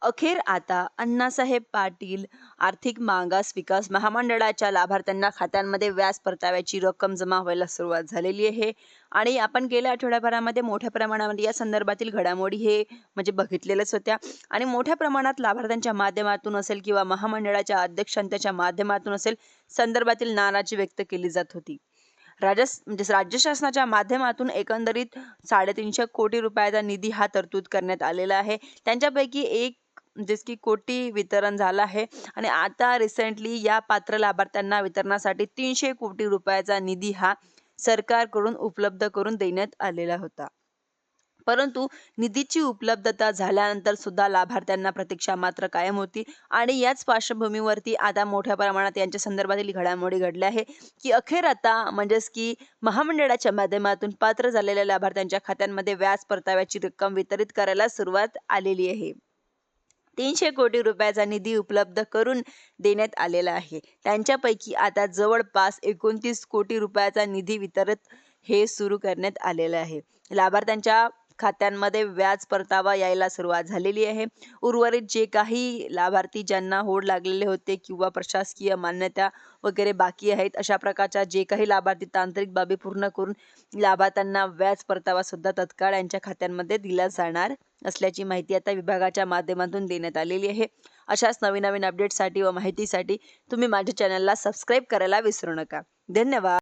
अखेर आता अण्णासाहेब पाटील आर्थिक मागास विकास महामंडळाच्या लाभार्थ्यांना खात्यांमध्ये व्याज परताव्याची रक्कम जमा व्हायला सुरुवात झालेली आहे. आणि आपण गेल्या आठवड्याभरामध्ये मोठ्या प्रमाणामध्ये या संदर्भातील घडामोडी म्हणजे बघितलेल्याच होत्या. आणि मोठ्या प्रमाणात लाभार्थ्यांच्या माध्यमातून असेल किंवा महामंडळाच्या अध्यक्षांच्या माध्यमातून असेल संदर्भातील नाराजी व्यक्त केली जात होती. राज्य शासनाच्या माध्यमातून एकंदरीत 350 कोटी रुपयाचा निधी हा तरतूद करण्यात आलेला आहे. त्यांच्यापैकी एक की कोटी वितरण झालं आहे आणि आता रिसेंटली या पात्र लाभार्थ्यांना वितरणासाठी 300 कोटी रुपयाचा निधी हा सरकारकडून उपलब्ध करून देण्यात आलेला होता. परंतु निधीची उपलब्धता झाल्यानंतर सुद्धा लाभार्थ्यांना प्रतीक्षा मात्र कायम होती. आणि याच पार्श्वभूमीवरती आता मोठ्या प्रमाणात यांच्या संदर्भातील घडामोडी घडल्या आहे की अखेर आता की महामंडळाच्या माध्यमातून पात्र झालेल्या लाभार्थ्यांच्या खात्यांमध्ये व्याज परताव्याची रक्कम वितरित करायला सुरुवात आलेली आहे. 300 कोटी रुपयाचा निधी उपलब्ध करून देण्यात आलेला आहे. त्यांच्यापैकी आता जवळपास 29 कोटी रुपयाचा निधी वितरित सुरू करण्यात आलेलं आहे. लाभार्थ्यांच्या खात्यांमध्ये व्याज परतावा यायला सुरुवात झालेली आहे. उर्वरित जे काही लाभार्थी ज्यांना होड लागलेले होते किंवा प्रशासकीय मान्यता वगैरे बाकी आहेत, अशा प्रकारच्या जे काही लाभार्थी तांत्रिक बाबी पूर्ण करून लाभार्थ्यांना व्याज परतावा सुद्धा तत्काळ यांच्या खात्यांमध्ये दिला जाणार असल्याची माहिती आता विभागाच्या माध्यमातून देण्यात आलेली आहे. अशाच नवीन नवीन अपडेट्ससाठी व माहितीसाठी तुम्ही माझ्या चॅनलला सबस्क्राईब करायला विसरू नका. धन्यवाद.